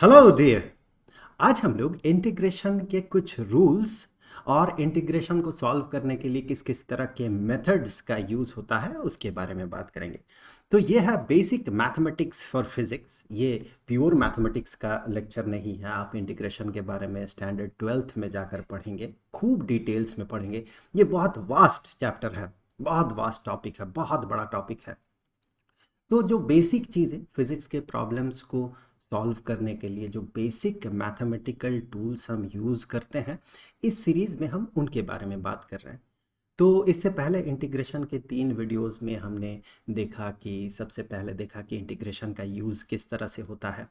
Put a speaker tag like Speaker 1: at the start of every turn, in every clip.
Speaker 1: Hello dear. आज हम लोग इंटीग्रेशन के कुछ रूल्स और इंटीग्रेशन को सॉल्व करने के लिए किस किस तरह के मेथड्स का यूज़ होता है उसके बारे में बात करेंगे। तो ये है बेसिक मैथमेटिक्स फॉर फिजिक्स। ये प्योर मैथमेटिक्स का लेक्चर नहीं है। आप इंटीग्रेशन के बारे में स्टैंडर्ड 12th में जाकर पढ़ेंगे, खूब डिटेल्स में पढ़ेंगे। ये बहुत वास्ट चैप्टर है, बहुत वास्ट टॉपिक है, बहुत बड़ा टॉपिक है। तो जो बेसिक चीज़ें फिज़िक्स के प्रॉब्लम्स को सॉल्व करने के लिए जो बेसिक मैथमेटिकल टूल्स हम यूज़ करते हैं, इस सीरीज़ में हम उनके बारे में बात कर रहे हैं। तो इससे पहले इंटीग्रेशन के 3 वीडियोस में हमने देखा कि सबसे पहले देखा कि इंटीग्रेशन का यूज़ किस तरह से होता है।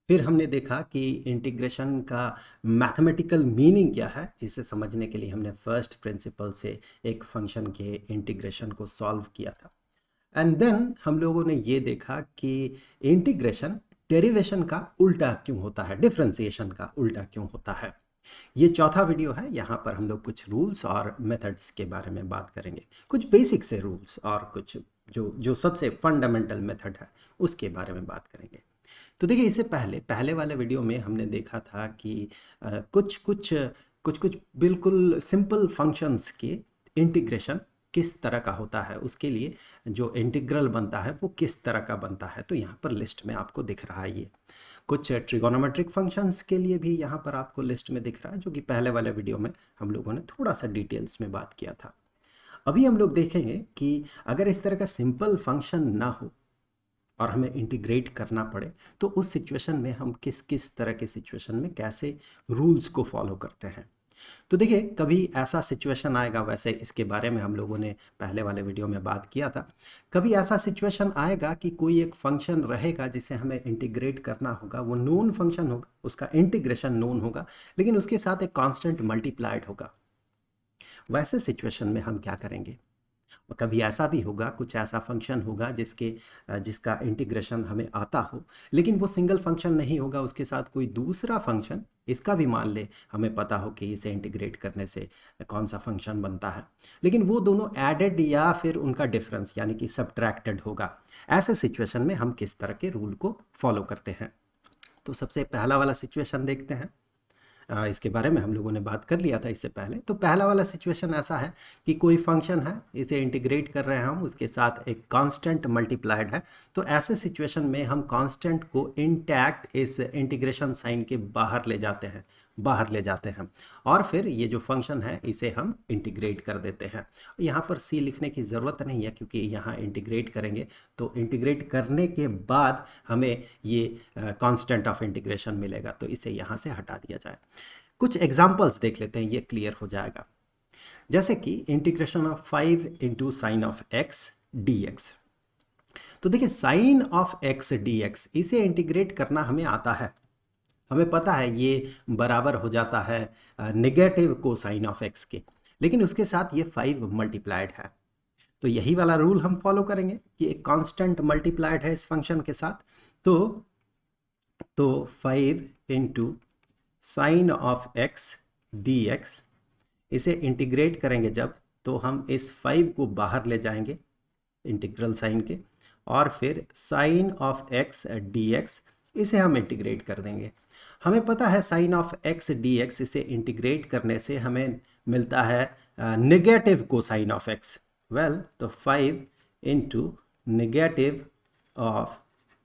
Speaker 1: फिर हमने देखा कि इंटीग्रेशन का मैथमेटिकल मीनिंग क्या है, जिसे समझने के लिए हमने फर्स्ट प्रिंसिपल से एक फंक्शन के इंटीग्रेशन को सॉल्व किया था। एंड देन हम लोगों ने ये देखा कि इंटीग्रेशन डेरिवेशन का उल्टा क्यों होता है, डिफरेंशिएशन का उल्टा क्यों होता है। ये चौथा वीडियो है। यहाँ पर हम लोग कुछ रूल्स और मेथड्स के बारे में बात करेंगे, कुछ बेसिक से रूल्स और कुछ जो जो सबसे फंडामेंटल मेथड है उसके बारे में बात करेंगे। तो देखिए, इससे पहले पहले वाले वीडियो में हमने देखा था कि कुछ बिल्कुल सिंपल फंक्शंस के इंटीग्रेशन किस तरह का होता है, उसके लिए जो इंटीग्रल बनता है वो किस तरह का बनता है। तो यहाँ पर लिस्ट में आपको दिख रहा है। ये कुछ ट्रिगोनोमेट्रिक फंक्शंस के लिए भी यहाँ पर आपको लिस्ट में दिख रहा है, जो कि पहले वाले वीडियो में हम लोगों ने थोड़ा सा डिटेल्स में बात किया था। अभी हम लोग देखेंगे कि अगर इस तरह का सिंपल फंक्शन ना हो और हमें इंटीग्रेट करना पड़े, तो उस सिचुएशन में हम किस किस तरह के सिचुएशन में कैसे रूल्स को फॉलो करते हैं। तो देखिए, कभी ऐसा सिचुएशन आएगा, वैसे इसके बारे में हम लोगों ने पहले वाले वीडियो में बात किया था। कभी ऐसा सिचुएशन आएगा कि कोई एक फंक्शन रहेगा जिसे हमें इंटीग्रेट करना होगा, वो नोन फंक्शन होगा, उसका इंटीग्रेशन नोन होगा, लेकिन उसके साथ एक कांस्टेंट मल्टीप्लाइड होगा। वैसे सिचुएशन में हम क्या करेंगे। और कभी ऐसा भी होगा, कुछ ऐसा फंक्शन होगा जिसका इंटीग्रेशन हमें आता हो, लेकिन वो सिंगल फंक्शन नहीं होगा, उसके साथ कोई दूसरा फंक्शन, इसका भी मान ले हमें पता हो कि इसे इंटीग्रेट करने से कौन सा फंक्शन बनता है, लेकिन वो दोनों एडेड या फिर उनका डिफरेंस यानी कि सब्ट्रैक्टेड होगा। ऐसे सिचुएशन में हम किस तरह के रूल को फॉलो करते हैं। तो सबसे पहला वाला सिचुएशन देखते हैं। इसके बारे में हम लोगों ने बात कर लिया था इससे पहले। तो पहला वाला सिचुएशन ऐसा है कि कोई फंक्शन है, इसे इंटीग्रेट कर रहे हैं हम, उसके साथ एक कांस्टेंट मल्टीप्लाइड है। तो ऐसे सिचुएशन में हम कांस्टेंट को इंटैक्ट इस इंटीग्रेशन साइन के बाहर ले जाते हैं और फिर ये जो फंक्शन है इसे हम इंटीग्रेट कर देते हैं। यहाँ पर सी लिखने की ज़रूरत नहीं है, क्योंकि यहाँ इंटीग्रेट करेंगे तो इंटीग्रेट करने के बाद हमें ये कांस्टेंट ऑफ इंटीग्रेशन मिलेगा, तो इसे यहाँ से हटा दिया जाए। कुछ एग्जांपल्स देख लेते हैं, ये क्लियर हो जाएगा। जैसे कि integration of 5 into sine of x d x. तो देखिए, sine of x d x इसे इंटीग्रेट करना हमें आता है। हमें पता है ये बराबर हो जाता है नेगेटिव कोसाइन ऑफ एक्स के, लेकिन उसके साथ ये 5 मल्टीप्लाइड है। तो यही वाला रूल हम फॉलो करेंगे कि एक कांस्टेंट मल्टीप्लाइड है इस फंक्शन के साथ। तो 5 into sine of x d x, इसे इंटीग्रेट करेंगे जब, तो हम इस 5 को बाहर ले जाएंगे इंटीग्रल साइन के, और फिर sine of x d x इसे हम इंटीग्रेट कर देंगे। हमें पता है sine of x d x, इसे इंटीग्रेट करने से हमें मिलता है negative cosine of x. Well, तो 5 into negative of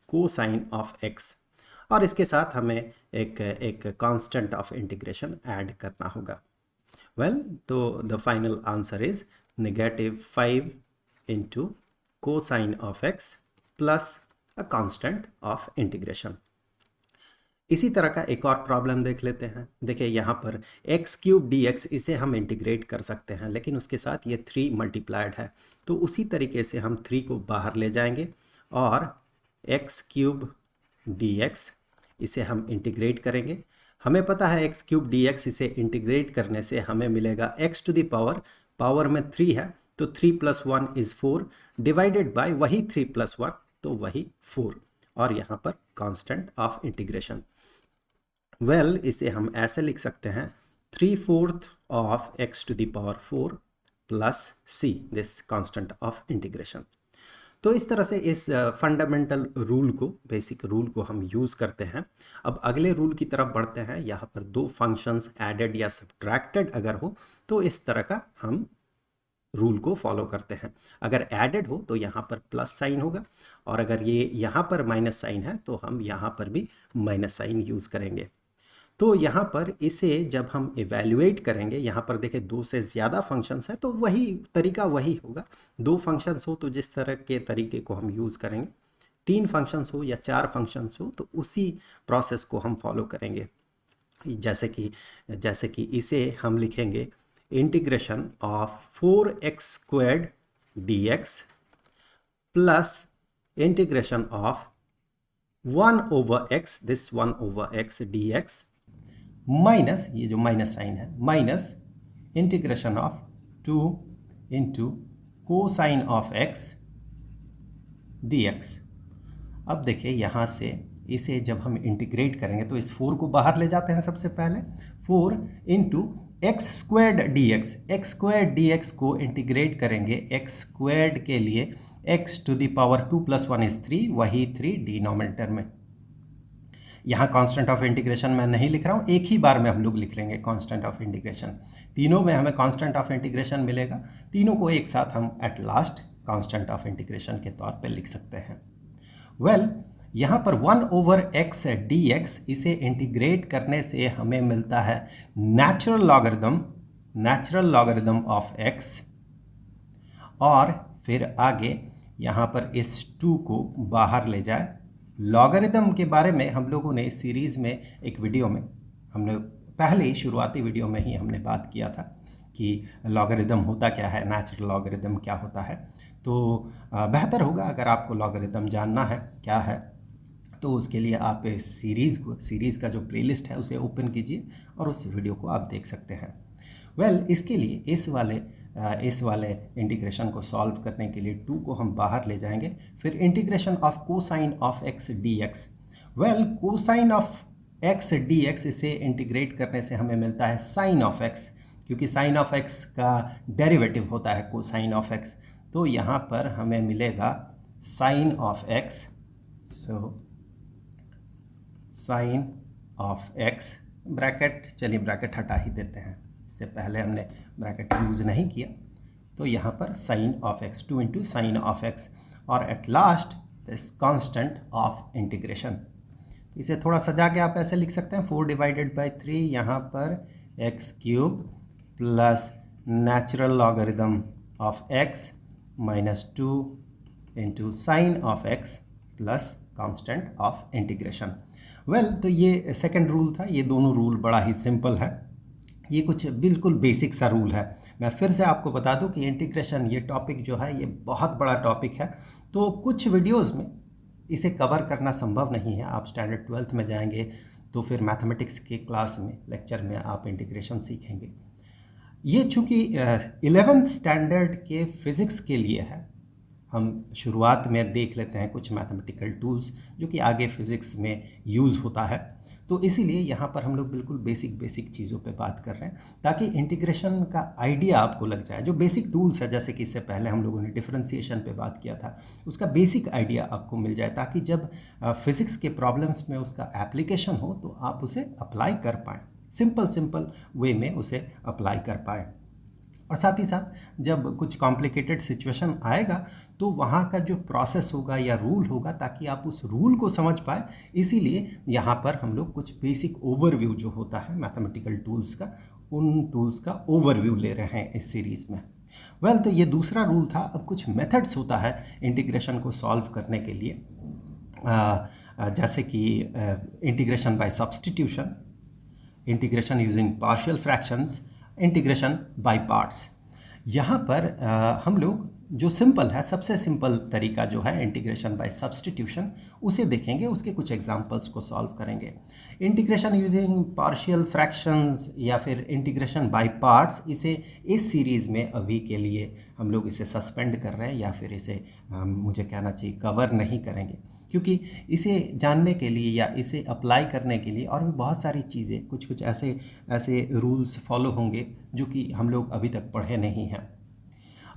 Speaker 1: cosine of x, और इसके साथ हमें एक कांस्टेंट ऑफ इंटीग्रेशन ऐड करना होगा। वेल, तो the final answer is -5 into cosine of x plus a constant of integration. इसी तरह का एक और प्रॉब्लम देख लेते हैं। देखिए, यहाँ पर एक्स क्यूब डी एक्स, इसे हम इंटीग्रेट कर सकते हैं, लेकिन उसके साथ ये 3 मल्टीप्लाइड है। तो उसी तरीके से हम 3 को बाहर ले जाएंगे और एक्स क्यूब डी एक्स इसे हम इंटीग्रेट करेंगे। हमें पता है एक्स क्यूब डी एक्स, इसे इंटीग्रेट करने से हमें मिलेगा एक्स टू द पावर में 3 है, तो 3 + 1 = 4 डिवाइडेड बाय वही 3 + 1, तो वही 4, और यहाँ पर कांस्टेंट ऑफ इंटीग्रेशन। वेल, इसे हम ऐसे लिख सकते हैं 3/4 of x to the power 4 plus c, this constant of integration. तो इस तरह से इस फंडामेंटल रूल को, बेसिक रूल को हम यूज़ करते हैं। अब अगले रूल की तरफ बढ़ते हैं। यहाँ पर दो फंक्शंस ऐडेड या सब्ट्रैक्टेड अगर हो तो इस तरह का हम रूल को फॉलो करते हैं। अगर ऐडेड हो तो यहाँ पर प्लस साइन होगा, और अगर ये यहाँ पर माइनस साइन है तो हम यहाँ पर भी माइनस साइन यूज़ करेंगे। तो यहाँ पर इसे जब हम इवैल्यूएट करेंगे, यहाँ पर देखें दो से ज़्यादा फंक्शंस हैं तो वही तरीका वही होगा। दो फंक्शंस हो तो जिस तरह के तरीके को हम यूज़ करेंगे, तीन फंक्शंस हो या चार फंक्शंस हो तो उसी प्रोसेस को हम फॉलो करेंगे। जैसे कि इसे हम लिखेंगे integration of 4x² dx plus integration of 1/x, this 1/x dx, minus, ये जो माइनस साइन है, minus integration of 2 into cosine of x dx। अब देखिए यहाँ से इसे जब हम इंटीग्रेट करेंगे तो इस 4 को बाहर ले जाते हैं। सबसे पहले 4 इंटू x² dx को इंटीग्रेट करेंगे। x² के लिए x टू द पावर 2 + 1 = 3, वही 3 डिनोमिनेटर में। यहाँ कांस्टेंट ऑफ इंटीग्रेशन मैं नहीं लिख रहा हूँ, एक ही बार में हम लोग लिख लेंगे कांस्टेंट ऑफ इंटीग्रेशन। तीनों में हमें कांस्टेंट ऑफ इंटीग्रेशन मिलेगा, तीनों को एक साथ हम at last constant of integration के तौर पे लिख सकते हैं। वेल, यहाँ पर 1/x dx, इसे इंटीग्रेट करने से हमें मिलता है नेचुरल लॉगरिदम ऑफ x, और फिर आगे यहाँ पर इस 2 को बाहर ले जाए। लॉगरिदम के बारे में हम लोगों ने इस सीरीज़ में एक वीडियो में, हमने पहले शुरुआती वीडियो में ही हमने बात किया था कि लॉगरिदम होता क्या है, नेचुरल लॉगरिदम क्या होता है। तो बेहतर होगा अगर आपको लॉगरिदम जानना है क्या है तो उसके लिए आप इस सीरीज़ का जो प्लेलिस्ट है उसे ओपन कीजिए और उस वीडियो को आप देख सकते हैं। वेल, इसके लिए इस वाले इंटीग्रेशन को सॉल्व करने के लिए 2 को हम बाहर ले जाएंगे। फिर integration of cosine of x dx। Well, cosine of x dx, इसे इंटीग्रेट करने से हमें मिलता है साइन ऑफ x, क्योंकि साइन ऑफ x का डेरिवेटिव होता है कोसाइन ऑफ x। तो यहाँ पर हमें मिलेगा sine of x, so sine of x, bracket, चलिए ब्रैकेट हटा ही देते हैं, इससे पहले हमने ब्रैकेट यूज़ नहीं किया। तो यहाँ पर sine of x, 2 into sine of x, और at last this constant of integration. इसे थोड़ा सजा के आप ऐसे लिख सकते हैं, 4/3 यहाँ पर x³ plus natural logarithm of x minus 2 into sine of x plus constant of integration. Well, तो ये सेकंड रूल था। ये दोनों रूल बड़ा ही सिंपल है, ये कुछ बिल्कुल बेसिक सा रूल है। मैं फिर से आपको बता दूं कि इंटीग्रेशन ये टॉपिक जो है ये बहुत बड़ा टॉपिक है, तो कुछ वीडियोस में इसे कवर करना संभव नहीं है। आप स्टैंडर्ड 12th में जाएंगे तो फिर मैथमेटिक्स के क्लास में, लेक्चर में आप इंटीग्रेशन सीखेंगे। ये चूँकि 11th स्टैंडर्ड के फिज़िक्स के लिए है, हम शुरुआत में देख लेते हैं कुछ मैथमेटिकल टूल्स जो कि आगे फिज़िक्स में यूज़ होता है। तो इसीलिए यहाँ पर हम लोग बिल्कुल बेसिक चीज़ों पे बात कर रहे हैं ताकि इंटीग्रेशन का आइडिया आपको लग जाए। जो बेसिक टूल्स है, जैसे कि इससे पहले हम लोगों ने डिफरेंशिएशन पे बात किया था, उसका बेसिक आइडिया आपको मिल जाए ताकि जब फिज़िक्स के प्रॉब्लम्स में उसका एप्लीकेशन हो तो आप उसे अप्लाई कर पाएँ, सिंपल वे में उसे अप्लाई कर पाएँ। और साथ ही साथ जब कुछ कॉम्प्लिकेटेड सिचुएशन आएगा तो वहाँ का जो प्रोसेस होगा या रूल होगा, ताकि आप उस रूल को समझ पाए, इसीलिए यहाँ पर हम लोग कुछ बेसिक ओवरव्यू जो होता है मैथमेटिकल टूल्स का, उन टूल्स का ओवरव्यू ले रहे हैं इस सीरीज़ में। वेल, तो ये दूसरा रूल था। अब कुछ मेथड्स होता है इंटीग्रेशन को सॉल्व करने के लिए, जैसे कि integration by substitution, integration using partial fractions, integration by parts. यहाँ पर हम लोग जो सिंपल है, सबसे सिंपल तरीका जो है इंटीग्रेशन बाय सब्स्टिट्यूशन, उसे देखेंगे, उसके कुछ एग्जांपल्स को सॉल्व करेंगे। इंटीग्रेशन यूजिंग पार्शियल फ्रैक्शंस या फिर इंटीग्रेशन बाय पार्ट्स, इसे इस सीरीज़ में अभी के लिए हम लोग इसे सस्पेंड कर रहे हैं, या फिर इसे मुझे कहना चाहिए कवर नहीं करेंगे, क्योंकि इसे जानने के लिए या इसे अप्लाई करने के लिए और भी बहुत सारी चीज़ें, कुछ ऐसे रूल्स फॉलो होंगे जो कि हम लोग अभी तक पढ़े नहीं हैं।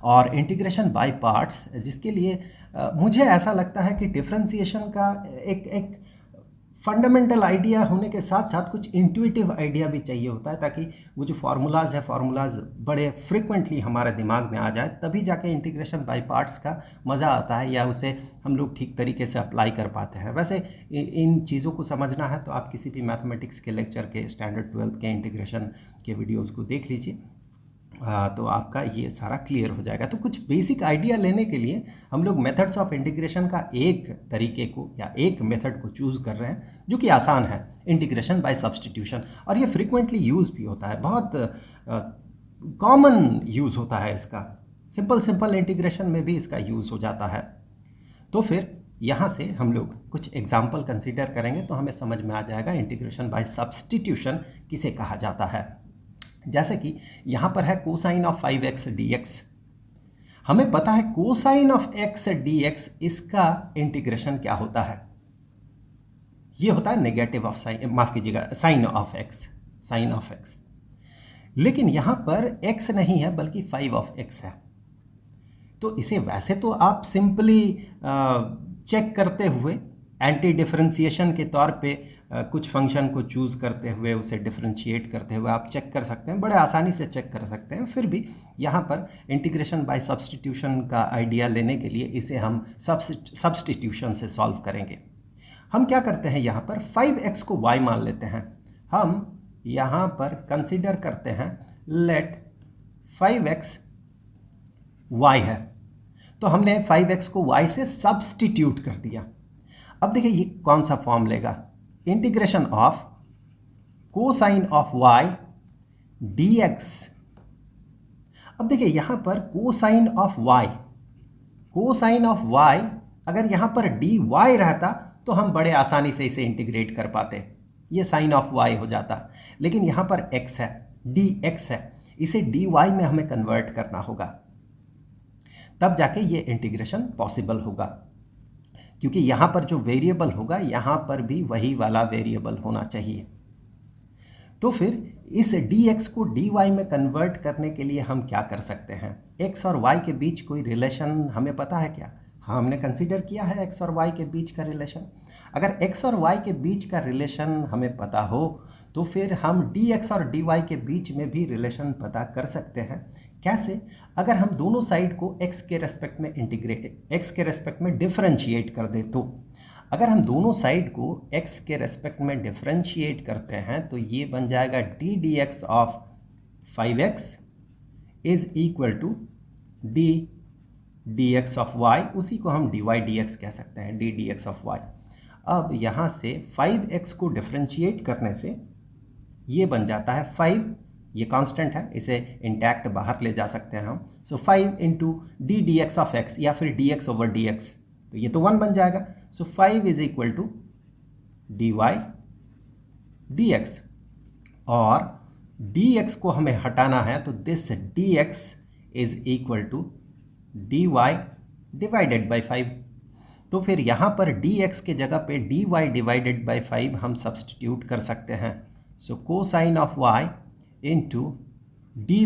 Speaker 1: और इंटीग्रेशन बाय पार्ट्स, जिसके लिए मुझे ऐसा लगता है कि डिफरेंशिएशन का एक फंडामेंटल आइडिया होने के साथ साथ कुछ इंट्यूटिव आइडिया भी चाहिए होता है, ताकि वो जो फार्मूलाज है फार्मूलाज बड़े फ्रिक्वेंटली हमारे दिमाग में आ जाए, तभी जाके इंटीग्रेशन बाय पार्ट्स का मज़ा आता है या उसे हम लोग ठीक तरीके से अप्लाई कर पाते हैं। वैसे इन चीज़ों को समझना है तो आप किसी भी मैथमेटिक्स के लेक्चर के स्टैंडर्ड 12th के इंटीग्रेशन के वीडियोज़ को देख लीजिए, तो आपका ये सारा क्लियर हो जाएगा। तो कुछ बेसिक आइडिया लेने के लिए हम लोग मेथड्स ऑफ इंटीग्रेशन का एक तरीके को या एक मेथड को चूज़ कर रहे हैं जो कि आसान है, इंटीग्रेशन बाय सब्स्टिट्यूशन, और ये फ्रीक्वेंटली यूज़ भी होता है, बहुत कॉमन यूज़ होता है इसका। सिंपल इंटीग्रेशन में भी इसका यूज़ हो जाता है। तो फिर यहाँ से हम लोग कुछ एग्जाम्पल कंसिडर करेंगे तो हमें समझ में आ जाएगा इंटीग्रेशन बाय सब्स्टिट्यूशन किसे कहा जाता है। जैसे कि यहाँ पर है कोसाइन ऑफ 5x dx। हमें पता है कोसाइन ऑफ x dx, इसका इंटीग्रेशन क्या होता है, ये होता है नेगेटिव ऑफ साइन, माफ कीजिएगा, साइन ऑफ x। लेकिन यहाँ पर x नहीं है बल्कि 5 ऑफ x है। तो इसे वैसे तो आप सिंपली चेक करते हुए एंटी डिफरेंशिएशन के तौर पे कुछ फंक्शन को चूज़ करते हुए उसे डिफरेंशिएट करते हुए आप चेक कर सकते हैं, बड़े आसानी से चेक कर सकते हैं। फिर भी यहाँ पर इंटीग्रेशन बाय सब्स्टिट्यूशन का आइडिया लेने के लिए इसे हम सब्स्टिट्यूशन से सॉल्व करेंगे। हम क्या करते हैं, यहाँ पर 5x को y मान लेते हैं। हम यहाँ पर कंसिडर करते हैं लेट 5x y है, तो हमने 5x को y से सब्स्टिट्यूट कर दिया। अब देखिए ये कौन सा फॉर्म लेगा, integration of cosine of y dx। अब देखिए यहां पर कोसाइन ऑफ y, अगर यहां पर dy रहता तो हम बड़े आसानी से इसे इंटीग्रेट कर पाते, ये साइन ऑफ y हो जाता। लेकिन यहां पर x है, dx है, इसे dy में हमें कन्वर्ट करना होगा, तब जाके ये इंटीग्रेशन पॉसिबल होगा, क्योंकि यहाँ पर जो वेरिएबल होगा यहाँ पर भी वही वाला वेरिएबल होना चाहिए। तो फिर इस dx को dy में कन्वर्ट करने के लिए हम क्या कर सकते हैं, x और y के बीच कोई रिलेशन हमें पता है क्या? हाँ, हमने कंसीडर किया है x और y के बीच का रिलेशन। अगर x और y के बीच का रिलेशन हमें पता हो तो फिर हम dx और dy के बीच में भी रिलेशन पता कर सकते हैं। कैसे? अगर हम दोनों साइड को x के रेस्पेक्ट में डिफरेंशिएट कर दे तो, अगर हम दोनों साइड को x के रेस्पेक्ट में डिफरेंशिएट करते हैं तो ये बन जाएगा d dx of 5x is equal to d dx of y, उसी को हम dy dx कह सकते हैं, d dx ऑफ y। अब यहाँ से 5x को डिफरेंशिएट करने से ये बन जाता है 5, ये कांस्टेंट है, इसे इंटैक्ट बाहर ले जा सकते हैं हम। सो 5 into D d x of x या फिर dx ओवर dx, तो ये तो 1 बन जाएगा। So 5 is equal to dy dx, और dx को हमें हटाना है तो this dx is equal to dy divided by 5। तो फिर यहाँ पर dx के जगह पे dy डिवाइडेड बाई 5 हम सब्स्टिट्यूट कर सकते हैं। So cosine of y into dy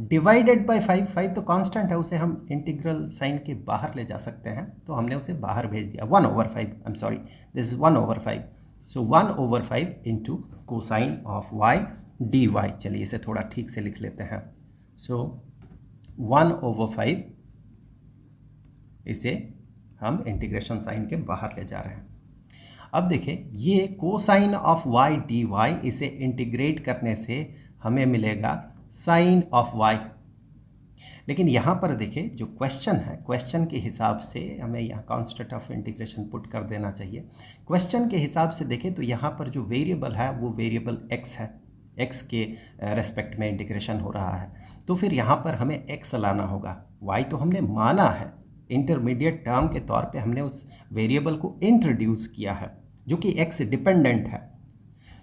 Speaker 1: divided by 5 तो कांस्टेंट है, उसे हम इंटीग्रल साइन के बाहर ले जा सकते हैं, तो हमने उसे बाहर भेज दिया 1 over 5, I am sorry, this is 1 over 5। So 1 over 5 into cosine of y dy। चलिए इसे थोड़ा ठीक से लिख लेते हैं। सो 1 ओवर 5, इसे हम इंटीग्रेशन साइन के बाहर ले जा रहे हैं। अब देखिए ये कोसाइन ऑफ y dy, इसे इंटीग्रेट करने से हमें मिलेगा साइन ऑफ y। लेकिन यहाँ पर देखिए जो क्वेश्चन है, क्वेश्चन के हिसाब से हमें यहाँ कांस्टेंट ऑफ इंटीग्रेशन पुट कर देना चाहिए। क्वेश्चन के हिसाब से देखें तो यहाँ पर जो वेरिएबल है वो वेरिएबल x है, x के रेस्पेक्ट में इंटीग्रेशन हो रहा है, तो फिर यहाँ पर हमें x लाना होगा। y तो हमने माना है, इंटरमीडिएट टर्म के तौर पे हमने उस वेरिएबल को इंट्रोड्यूस किया है जो कि x डिपेंडेंट है,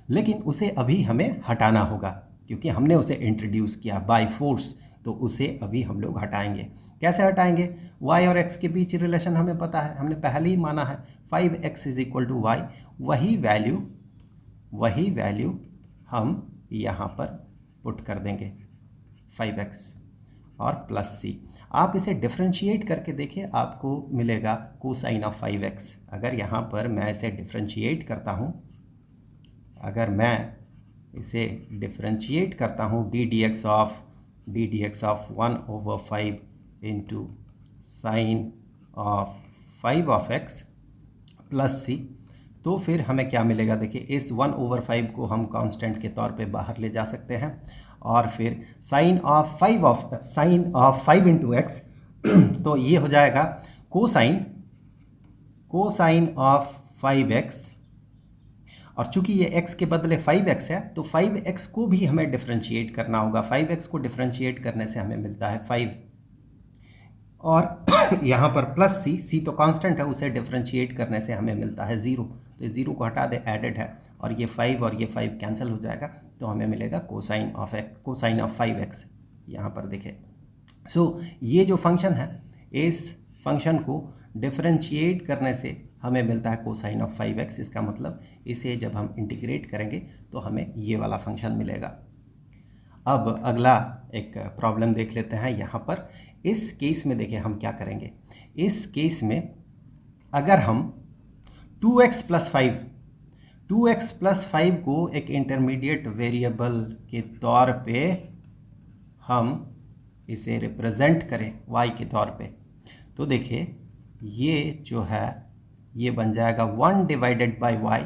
Speaker 1: लेकिन उसे अभी हमें हटाना होगा क्योंकि हमने उसे इंट्रोड्यूस किया बाय फोर्स, तो उसे अभी हम लोग हटाएंगे। कैसे हटाएंगे? y और x के बीच रिलेशन हमें पता है, हमने पहले ही माना है 5x is equal to y, वही वैल्यू हम यहाँ पर पुट कर देंगे 5x, और प्लस सी। आप इसे डिफरेंशिएट करके देखिए, आपको मिलेगा कोसाइन ऑफ 5x। अगर यहाँ पर मैं इसे डिफरेंशिएट करता हूँ, अगर मैं इसे डिफरेंशिएट करता हूँ d d x of 1/5 into sine of 5 of x plus c, तो फिर हमें क्या मिलेगा देखिए, इस 1/5 को हम कांस्टेंट के तौर पे बाहर ले जा सकते हैं और फिर साइन ऑफ 5 इंटू एक्स तो ये हो जाएगा कोसाइन ऑफ 5x, और चूंकि ये x के बदले 5x है तो 5x को भी हमें डिफरेंशिएट करना होगा। 5x को डिफरेंशिएट करने से हमें मिलता है 5, और यहाँ पर प्लस सी तो कांस्टेंट है, उसे डिफरेंशिएट करने से हमें मिलता है 0। तो इस 0 को हटा दे, एडेड है, और ये 5 और ये 5 कैंसिल हो जाएगा, तो हमें मिलेगा कोसाइन ऑफ 5x। यहाँ पर देखें, सो ये जो फंक्शन है, इस फंक्शन को डिफरेंशिएट करने से हमें मिलता है कोसाइन ऑफ 5x। इसका मतलब इसे जब हम इंटीग्रेट करेंगे तो हमें ये वाला फंक्शन मिलेगा। अब अगला एक प्रॉब्लम देख लेते हैं। यहाँ पर इस केस में देखिए हम क्या करेंगे। इस केस में अगर हम 2x प्लस 5 को एक इंटरमीडिएट वेरिएबल के तौर पे हम इसे रिप्रेजेंट करें y के तौर पे, तो देखिए ये जो है ये बन जाएगा 1 डिवाइडेड बाय y,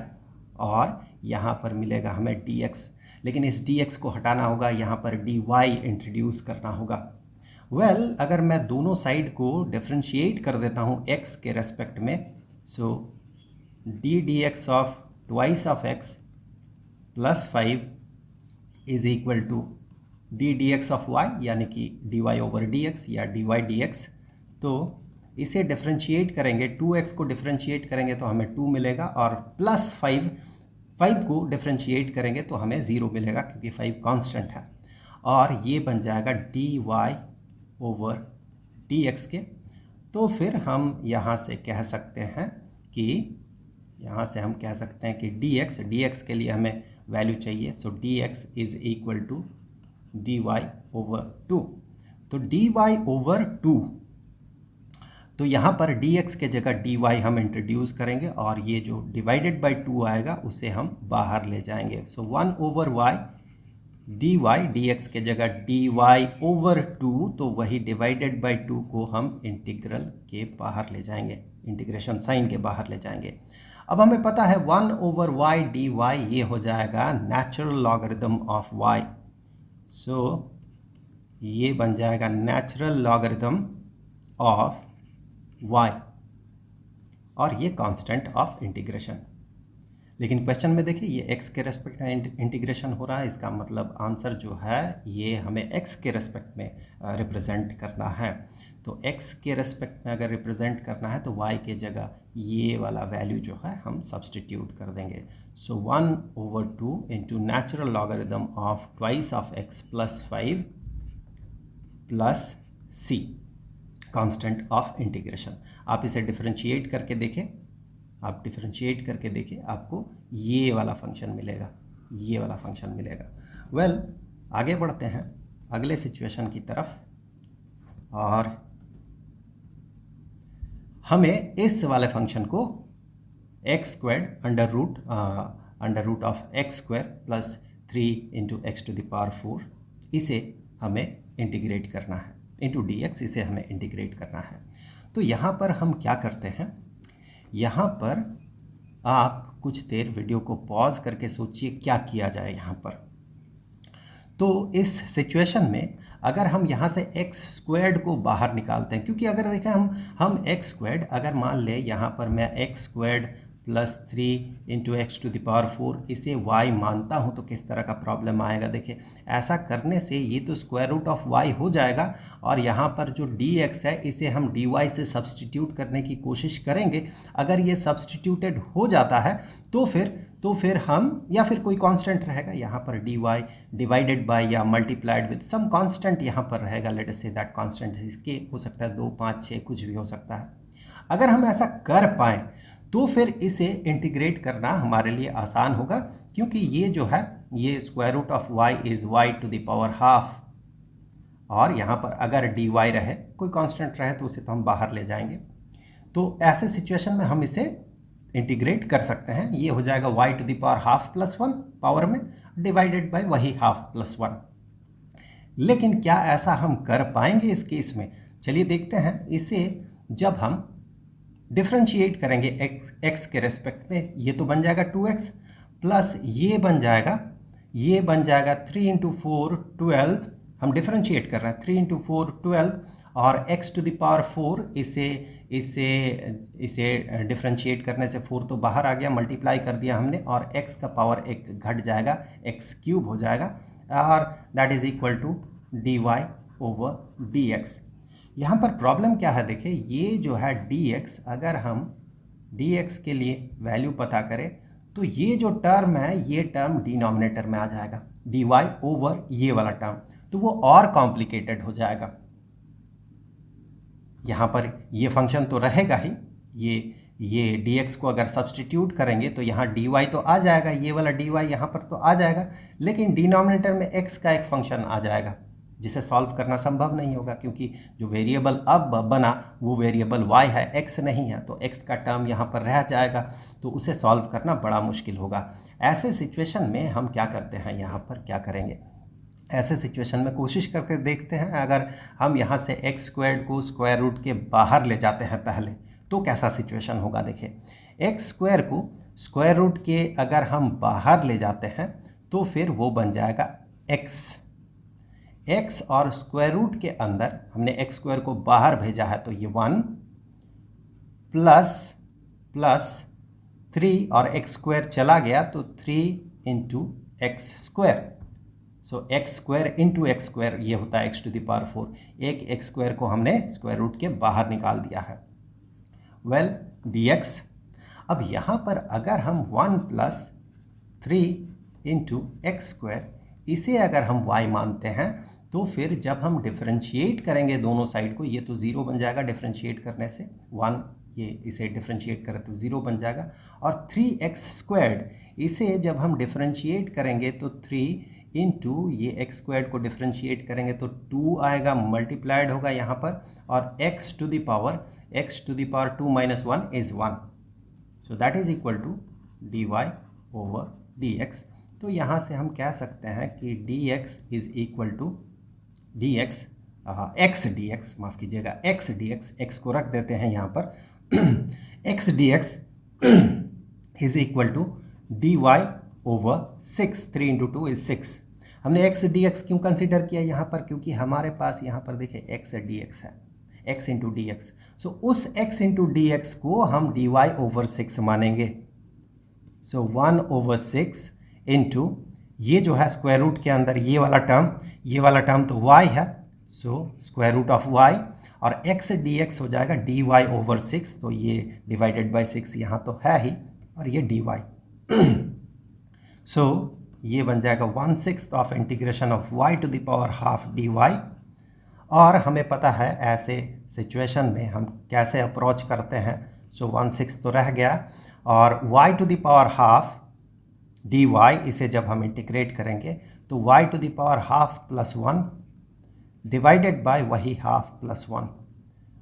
Speaker 1: और यहाँ पर मिलेगा हमें dx, लेकिन इस dx को हटाना होगा, यहाँ पर dy इंट्रोड्यूस करना होगा। अगर मैं दोनों साइड को डिफरेंशिएट कर देता हूँ x के रेस्पेक्ट में, so d d x of twice of x plus 5 is equal to d d x of y, यानी कि dy ओवर dx या dy dx। तो इसे डिफरेंशिएट करेंगे, 2x को डिफरेंशिएट करेंगे तो हमें 2 मिलेगा, और प्लस 5 को डिफरेंशिएट करेंगे तो हमें 0 मिलेगा, क्योंकि 5 कांस्टेंट है, और ये बन जाएगा dy ओवर dx के। तो फिर हम यहाँ से कह सकते हैं कि dx के लिए हमें वैल्यू चाहिए, so dx is equal to dy over 2। तो dy ओवर 2, तो यहाँ पर dx के जगह dy हम इंट्रोड्यूस करेंगे, और ये जो डिवाइडेड बाय 2 आएगा उसे हम बाहर ले जाएंगे। सो 1 ओवर y dy, dx के जगह dy ओवर 2, तो वही डिवाइडेड बाय 2 को हम इंटीग्रल के बाहर ले जाएंगे, इंटीग्रेशन साइन के बाहर ले जाएंगे। अब हमें पता है 1 ओवर y dy ये हो जाएगा नेचुरल लॉगरिथम ऑफ y, सो ये बन जाएगा नेचुरल लॉगरिथम ऑफ y, और ये कांस्टेंट ऑफ इंटीग्रेशन। लेकिन क्वेश्चन में देखिए ये x के रेस्पेक्ट में इंटीग्रेशन हो रहा है, इसका मतलब आंसर जो है ये हमें x के रेस्पेक्ट में रिप्रेजेंट करना है। तो x के रेस्पेक्ट में अगर रिप्रेजेंट करना है तो y के जगह ये वाला वैल्यू जो है हम सब्सटीट्यूट कर देंगे। सो 1 over 2 into natural logarithm of twice of x plus 5 plus c, constant of integration. आप इसे डिफरेंशिएट करके देखें, आपको ये वाला फंक्शन मिलेगा, आगे बढ़ते हैं अगले सिचुएशन की तरफ, और हमें इस वाले फंक्शन को x² under root of x² plus 3 into x to the power 4, इसे हमें इंटीग्रेट करना है, इंटू dx, इसे हमें इंटीग्रेट करना है। तो यहाँ पर हम क्या करते हैं, यहाँ पर आप कुछ देर वीडियो को पॉज करके सोचिए क्या किया जाए यहाँ पर। तो इस सिचुएशन में अगर हम यहाँ से x² को बाहर निकालते हैं, क्योंकि अगर देखें हम x², अगर मान ले यहाँ पर मैं x² plus 3 into x to the power 4 इसे y मानता हूँ, तो किस तरह का प्रॉब्लम आएगा। देखिए ऐसा करने से ये तो स्क्वायर रूट ऑफ y हो जाएगा, और यहाँ पर जो dx है इसे हम dy से सब्सटीट्यूट करने की कोशिश करेंगे। अगर ये सब्सटीट्यूटेड हो जाता है तो फिर हम, या फिर कोई कांस्टेंट रहेगा यहाँ पर dy डिवाइडेड बाय या मल्टीप्लाइड विद सम कांस्टेंट यहाँ पर रहेगा, let us say that constant इसके हो सकता है 2, 5, 6 कुछ भी हो सकता है। अगर हम ऐसा कर पाएँ तो फिर इसे इंटीग्रेट करना हमारे लिए आसान होगा, क्योंकि ये जो है ये square root of y is y to the power half और यहाँ पर अगर dy रहे, कोई कांस्टेंट रहे तो उसे तो हम बाहर ले जाएंगे। तो ऐसे सिचुएशन में हम इसे इंटीग्रेट कर सकते हैं। ये हो जाएगा y to the power half plus 1 power में डिवाइडेड बाय वही हाफ प्लस 1। लेकिन क्या ऐसा हम कर पाएंगे इस केस में? चलिए देखते हैं। इसे जब हम डिफरेंशिएट करेंगे x के रेस्पेक्ट में, ये तो बन जाएगा 2x प्लस ये बन जाएगा 3 इंटू 4 12। हम डिफरेंशिएट कर रहे हैं 3 इंटू 4 12 और x टू द पावर 4, इसे डिफरेंशिएट करने से 4 तो बाहर आ गया, मल्टीप्लाई कर दिया हमने और x का पावर 1 घट जाएगा, x क्यूब हो जाएगा और that is equal to dy over dx। यहाँ पर प्रॉब्लम क्या है, देखिए ये जो है dx, अगर हम dx के लिए वैल्यू पता करें तो ये जो टर्म है ये टर्म डिनोमिनेटर में आ जाएगा, dy ओवर ये वाला टर्म, तो वो और कॉम्प्लिकेटेड हो जाएगा। यहाँ पर ये फंक्शन तो रहेगा ही, ये dx को अगर सब्सटीट्यूट करेंगे तो यहाँ dy तो आ जाएगा, ये वाला dy यहाँ पर तो आ जाएगा, लेकिन डिनोमिनेटर में x का एक फंक्शन आ जाएगा जिसे सॉल्व करना संभव नहीं होगा, क्योंकि जो वेरिएबल अब बना वो वेरिएबल y है, x नहीं है, तो x का टर्म यहाँ पर रह जाएगा, तो उसे सॉल्व करना बड़ा मुश्किल होगा। ऐसे सिचुएशन में हम क्या करते हैं, यहाँ पर क्या करेंगे, ऐसे सिचुएशन में कोशिश करके देखते हैं। अगर हम यहाँ से x स्क्वायर्ड को स्क्वायर रूट के बाहर ले जाते हैं पहले, तो कैसा सिचुएशन होगा। देखिए x स्क्वायर को स्क्वायर रूट के अगर हम बाहर ले जाते हैं तो फिर वो बन जाएगा x और स्क्वायर रूट के अंदर हमने x स्क्वायर को बाहर भेजा है तो ये 1 प्लस 3 और x स्क्वायर चला गया तो 3 into x square. So x square into x square ये होता है x टू द पावर 4। एक एक्स स्क्वायर को हमने स्क्वायर रूट के बाहर निकाल दिया है। वेल dx, अब यहाँ पर अगर हम 1 प्लस 3 इंटू एक्स स्क्वायर इसे अगर हम y मानते हैं तो फिर जब हम डिफरेंशिएट करेंगे दोनों साइड को, ये तो 0 बन जाएगा डिफरेंशिएट करने से, 1 ये इसे डिफरेंशिएट करें तो 0 बन जाएगा, और 3x स्क्वायर्ड इसे जब हम डिफरेंशिएट करेंगे तो 3 इंटू ये x स्क्वायर्ड को डिफरेंशिएट करेंगे तो 2 आएगा, मल्टीप्लाइड होगा यहाँ पर, और x to the power 2 minus 1 is 1, so that is equal to dy over dx। तो यहाँ से हम कह सकते हैं कि dx is equal to x dx, माफ़ कीजिएगा x dx, x को रख देते हैं यहाँ पर x dx is equal to dy over 6, 3 into 2 is 6। हमने x dx क्यों कंसिडर किया यहाँ पर, क्योंकि हमारे पास यहाँ पर देखिए x dx है, x इंटू डी एक्स, सो उस x इंटू डी एक्स को हम dy ओवर 6 मानेंगे। सो 1 ओवर 6 इंटू ये जो है स्क्वायर रूट के अंदर ये वाला टर्म तो y है, so square root of y, और x dx हो जाएगा dy ओवर 6, तो ये डिवाइडेड बाय 6 यहाँ तो है ही, और ये dy सो ये बन जाएगा 1/6 of integration of y to the power half dy। और हमें पता है ऐसे सिचुएशन में हम कैसे अप्रोच करते हैं। सो 1/6 तो रह गया, और y to the power half dy इसे जब हम इंटीग्रेट करेंगे तो y to the power half plus 1 divided by वही हाफ प्लस 1,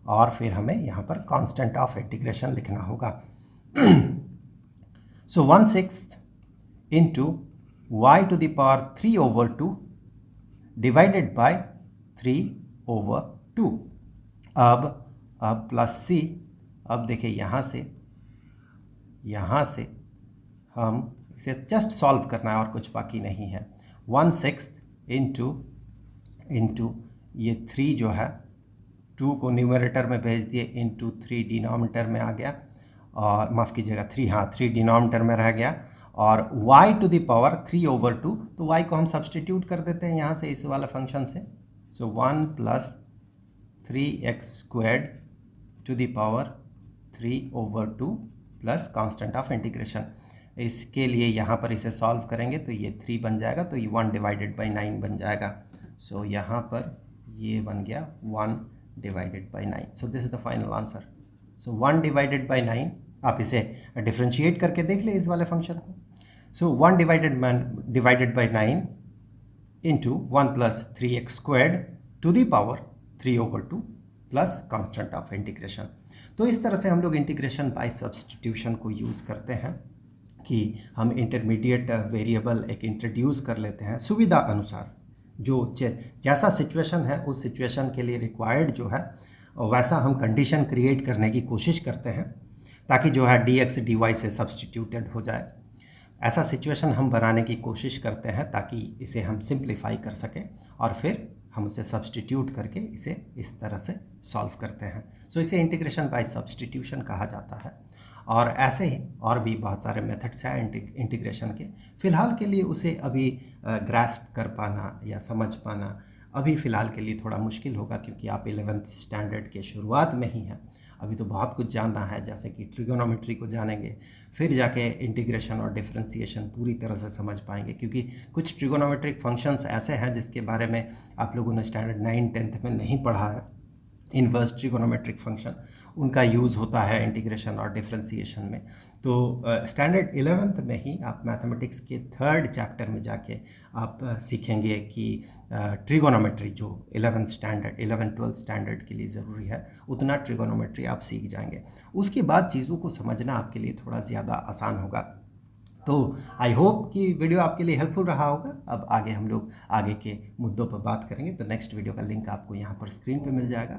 Speaker 1: और फिर हमें यहाँ पर कांस्टेंट ऑफ इंटीग्रेशन लिखना होगा। So 1/6 into y to the power 3 over 2 divided by 3 over 2। अब प्लस c, अब देखिए यहाँ से हम इसे जस्ट सॉल्व करना है और कुछ बाकी नहीं है। 1/6 इंटू ये 3 जो है 2 को न्यूमरेटर में भेज दिए, इंटू 3 डिनोमिनेटर में आ गया, और माफ़ कीजिएगा 3 डिनोमिनेटर में रह गया, और y to the power 3 over 2, तो y को हम सब्सटीट्यूट कर देते हैं यहाँ से इस वाला फंक्शन से। So 1 plus 3x squared to the power 3 over 2 plus constant of integration. इसके लिए यहाँ पर इसे सॉल्व करेंगे तो ये 3 बन जाएगा, तो ये 1 डिवाइडेड बाई 9 बन जाएगा। सो यहाँ पर ये बन गया 1 divided by 9। So this is the final answer. So 1 divided by 9, आप इसे डिफ्रेंशिएट करके देख ले इस वाले फंक्शन को। So 1 divided by 9 into 1 plus 3x squared to the power 3/2 plus constant of integration. तो इस तरह से हम लोग इंटीग्रेशन बाय सब्स्टिट्यूशन को यूज़ करते हैं कि हम इंटरमीडिएट वेरिएबल एक इंट्रोड्यूस कर लेते हैं सुविधा अनुसार, जो जैसा सिचुएशन है उस सिचुएशन के लिए रिक्वायर्ड जो है वैसा हम कंडीशन क्रिएट करने की कोशिश करते हैं ताकि जो है dx dy से सब्स्टिट्यूटेड हो जाए। ऐसा सिचुएशन हम बनाने की कोशिश करते हैं ताकि इसे हम सिंप्लीफाई कर सकें और फिर हम उसे सब्स्टिट्यूट करके इसे इस तरह से सॉल्व करते हैं। सो इसे इंटीग्रेशन बाय सब्स्टिट्यूशन कहा जाता है। और ऐसे ही और भी बहुत सारे मेथड्स हैं इंटीग्रेशन के। फ़िलहाल के लिए उसे अभी ग्रास्प कर पाना या समझ पाना अभी फ़िलहाल के लिए थोड़ा मुश्किल होगा, क्योंकि आप 11th स्टैंडर्ड के शुरुआत में ही हैं। अभी तो बहुत कुछ जानना है, जैसे कि ट्रिगोनोमेट्री को जानेंगे, फिर जाके इंटीग्रेशन और डिफरेंशिएशन पूरी तरह से समझ पाएंगे, क्योंकि कुछ ट्रिगोनोमेट्रिक फंक्शंस ऐसे हैं जिसके बारे में आप लोगों ने स्टैंडर्ड 9 10th में नहीं पढ़ा है। इन्वर्स ट्रिगोनोमेट्रिक फंक्शन, उनका यूज़ होता है इंटीग्रेशन और डिफरेंशिएशन में। तो स्टैंडर्ड 11th में ही आप मैथमेटिक्स के 3rd चैप्टर में जाके आप सीखेंगे कि ट्रिगोनोमेट्री जो 11th स्टैंडर्ड 11-12 स्टैंडर्ड के लिए ज़रूरी है, उतना ट्रिगोनोमेट्री आप सीख जाएंगे। उसके बाद चीज़ों को समझना आपके लिए थोड़ा ज़्यादा आसान होगा। तो आई होप कि वीडियो आपके लिए हेल्पफुल रहा होगा। अब आगे हम लोग आगे के मुद्दों पर बात करेंगे। तो नेक्स्ट वीडियो का लिंक आपको यहाँ पर स्क्रीन पे मिल जाएगा।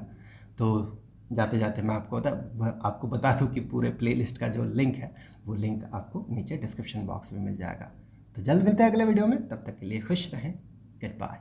Speaker 1: तो जाते जाते मैं आपको बता दूँ कि पूरे प्लेलिस्ट का जो लिंक है वो लिंक आपको नीचे डिस्क्रिप्शन बॉक्स में मिल जाएगा। तो जल्द मिलते हैं अगले वीडियो में, तब तक के लिए खुश रहें। Good bye.